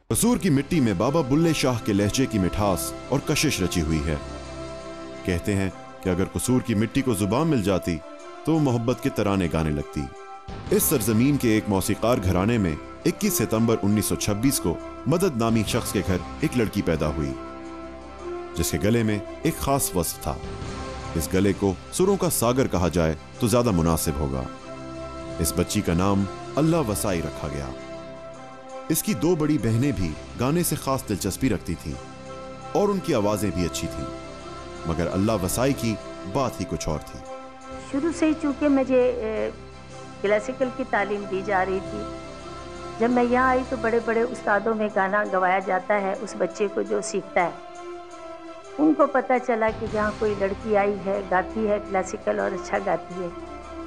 कसूर की मिट्टी में बाबा बुल्ले शाह के लहजे की मिठास और कशिश रची हुई है। कहते हैं कि अगर कसूर की मिट्टी को जुबान मिल जाती तो मोहब्बत के तराने गाने लगती। इस सरजमीन के एक मौसीकार घराने में 21 सितंबर 1926 को मदद नामी शख्स के घर एक लड़की पैदा हुई जिसके गले में एक खास वस्फ था। इस गले को सुरों का सागर कहा जाए तो ज्यादा मुनासिब होगा। इस बच्ची का नाम अल्लाह वसाई रखा गया। इसकी दो बड़ी बहनें भी गाने से खास दिलचस्पी रखती थीं और उनकी आवाजें भी अच्छी थीं, मगर अल्लाह वसाई की बात ही कुछ और थी। शुरू से ही चूँकि मुझे क्लासिकल की तालीम दी जा रही थी, जब मैं यहाँ आई तो बड़े बड़े उस्तादों में गाना गवाया जाता है। उस बच्चे को जो सीखता है उनको पता चला कि जहाँ कोई लड़की आई है, गाती है क्लासिकल और अच्छा गाती है,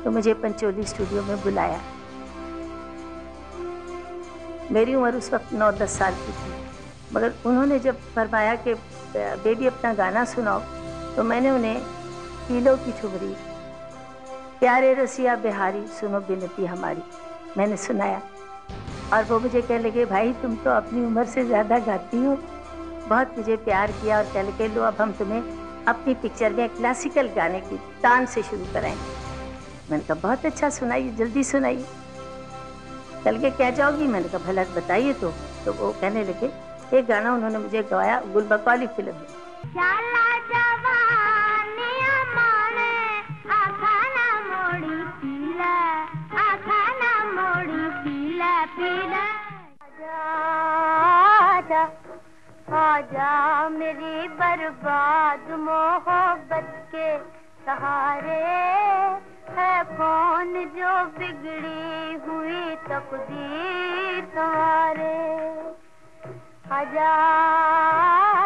तो मुझे पंचोली स्टूडियो में बुलाया। मेरी उम्र उस वक्त 9-10 साल की थी, मगर उन्होंने जब फरमाया कि बेबी अपना गाना सुनाओ, तो मैंने उन्हें पीलो की ठुमरी, प्यारे रसिया बिहारी सुनो बिनती हमारी, मैंने सुनाया। और वो मुझे कहने लगे, भाई तुम तो अपनी उम्र से ज़्यादा गाती हो। बहुत मुझे प्यार किया और कह लगे, लो अब हम तुम्हें अपनी पिक्चर में क्लासिकल गाने की तान से शुरू कराएंगे। मैंने कहा बहुत अच्छा, सुनाइए, जल्दी सुनाइए। कल के क्या जाओगी? मैंने कहा भला बताइए। तो वो कहने लगे, एक गाना उन्होंने मुझे गवाया गुलबकाली फिल्म में। आजा मेरी बर्बाद मोहब्बत के सहारे, है कौन जो बिगड़ी हुई तकदीर तुम्हारे। आजा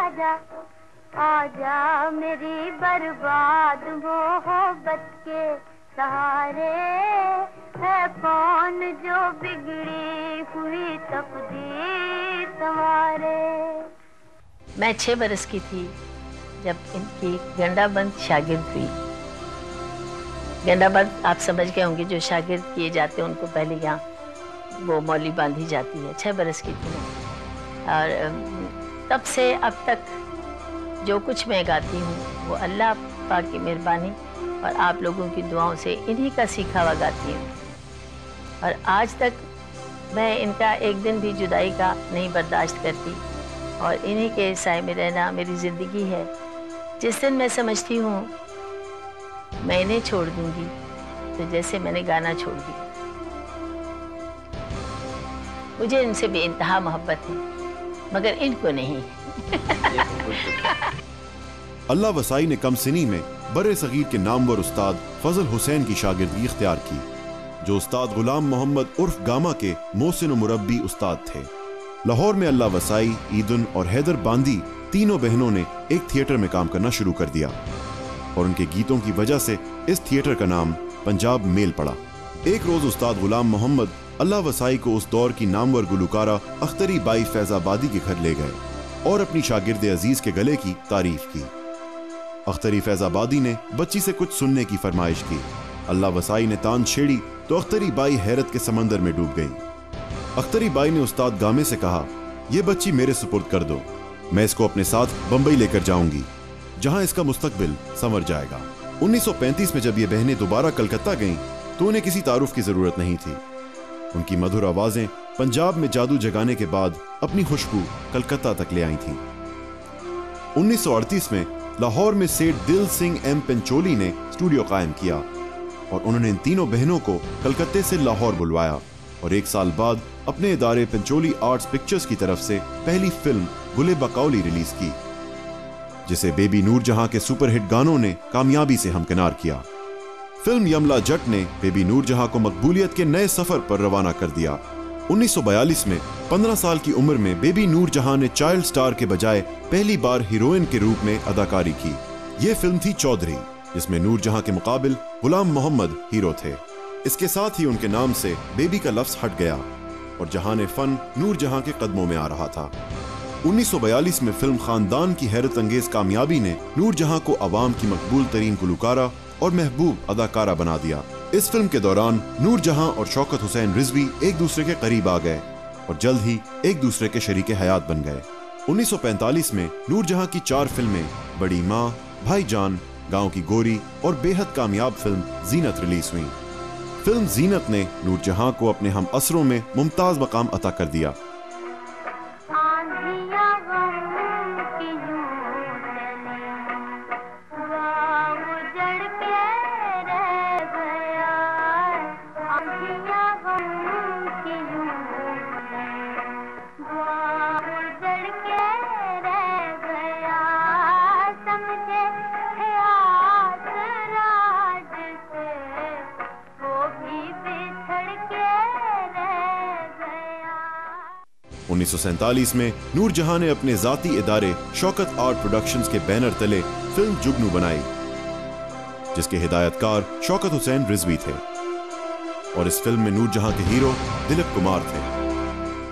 आजा आजा मेरी बर्बाद मोहब्बत के सहारे, है कौन जो बिगड़ी हुई तकदीर तुम्हारे। मैं 6 बरस की थी जब इनकी गंडाबंद शागिर्द हुई। गंडाबंद आप समझ गए होंगे, जो शागिर्द किए जाते हैं उनको पहले यहाँ वो मौली बांधी जाती है। 6 बरस की थी मैं, और तब से अब तक जो कुछ मैं गाती हूँ वो अल्लाह पाक की मेहरबानी और आप लोगों की दुआओं से इन्हीं का सीखा हुआ गाती हूँ। और आज तक मैं इनका एक दिन भी जुदाई का नहीं बर्दाश्त करती और इन्हीं के साए में रहना मेरी ज़िंदगी है। जिस दिन मैं समझती हूँ मैं इन्हें छोड़ दूँगी, तो जैसे मैंने गाना छोड़ दिया। मुझे इनसे बेइंतहा मोहब्बत है, मगर इनको नहीं। अल्लाह वसाई ने कम सिनी में बरे सगीर के नामवर उस्ताद फजल हुसैन की शागिर्दगी इख्तियार की, जो उस्ताद गुलाम मोहम्मद उर्फ गामा के मोहसिन व मुरब्बी उस्ताद थे। लाहौर में अल्लाह वसाई, ईदुन और हैदर बांदी तीनों बहनों ने एक थिएटर में काम करना शुरू कर दिया और उनके गीतों की वजह से इस थिएटर का नाम पंजाब मेल पड़ा। एक रोज उस्ताद गुलाम मोहम्मद अल्लाह वसाई को उस दौर की नामवर गुलकारा अख्तरी बाई फैजाबादी के घर ले गए और अपनी शागिर्द अजीज के गले की तारीफ की। अख्तरी फैजाबादी ने बच्ची से कुछ सुनने की फरमाइश की। अल्लाह वसाई ने तान छेड़ी तो अख्तरी बाई हैरत के समंदर में डूब गई। अख्तरी बाई ने उस्ताद गामे से कहा, यह बच्ची मेरे सुपुर्द कर दो, मैं इसको अपने साथ बंबई लेकर जाऊंगी, जहां इसका मुस्तकबिल संवर जाएगा। 1935 में जब ये बहनें दोबारा कलकत्ता गईं, तो उन्हें किसी तारुफ की जरूरत नहीं थी। उनकी मधुर आवाजें पंजाब में जादू जगाने के बाद अपनी खुशबू कलकत्ता तक ले आई थीं। 1938 में लाहौर में सेठ दिल सिंह एम पंचोली ने स्टूडियो कायम किया और उन्होंने इन तीनों बहनों को कलकत्ते से लाहौर बुलवाया और 1 साल बाद अपने इदारे पंचोली आर्ट्स पिक्चर्स की तरफ से पहली फिल्म गुले बकौली रिलीज की, जिसे बेबी नूरजहां के सुपरहिट गानों ने कामयाबी से हमकिनार किया। फिल्म यमला जट ने बेबी नूरजहां को मकबूलियत के नए सफर पर रवाना कर दिया। 1942 में 15 साल की उम्र में बेबी नूरजहां ने चाइल्ड स्टार के बजाय पहली बार हीरोइन के रूप में अदाकारी की। यह फिल्म थी चौधरी, जिसमें नूरजहां के मुकाबिल गुलाम मोहम्मद हीरो थे। इसके साथ ही उनके नाम से बेबी का लफ्ज हट गया और जहान फन नूरजहां के कदमों में आ रहा था। 1942 में फिल्म खानदान की हैरत अंगेज कामयाबी ने नूरजहां को अवाम की मकबूल तरीन गुलकारा और महबूब अदाकारा बना दिया। इस फिल्म के दौरान नूरजहां और शौकत हुसैन रिजवी एक दूसरे के करीब आ गए और जल्द ही एक दूसरे के शरीके हयात बन गए। 1945 में नूरजहां की 4 फिल्में बड़ी माँ, भाईजान, गांव की गोरी और बेहद कामयाब फिल्म जीनत रिलीज हुई। फिल्म जीनत ने नूरजहां को अपने हम असरों में मुमताज मकाम अता कर दिया। उन्नीस सौ 1947 में नूरजहां ने अपने जाती इदारे शौकत आर्ट प्रोडक्शंस के बैनर तले फिल्म जुगनू बनाई, जिसके हिदायतकार शौकत हुसैन रिजवी थे और इस फिल्म में नूरजहां के हीरो दिलीप कुमार थे।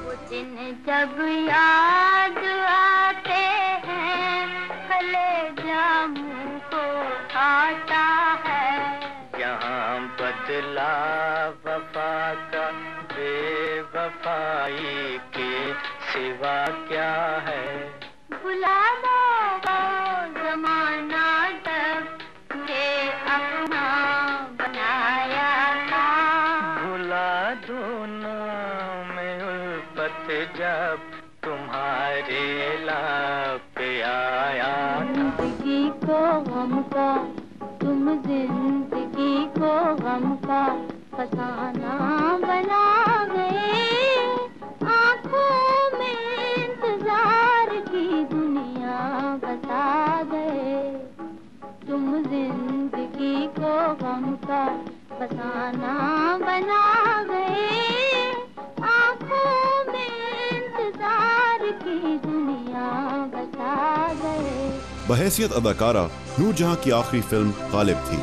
वो दिन जब याद आते हैं कलेजा मुंह को आता है, यहाँ बदला वफा का बेवफाई के सिवा क्या है। बुला लो वो जमाना तब के अपना बनाया था, भुला दो ना मैं उल्फत जब तुम्हारे लाप आया था। जिंदगी को गम का तुम जिंदगी को गम का फसाना बना गए, आंखों में इंतजार की दुनिया बता गए। तुम जिंदगी को गम का फसाना बना गए, आंखों में इंतजार की दुनिया बता गए। बहैसियत अदाकारा नूरजहां की आखिरी फिल्म गालिब थी।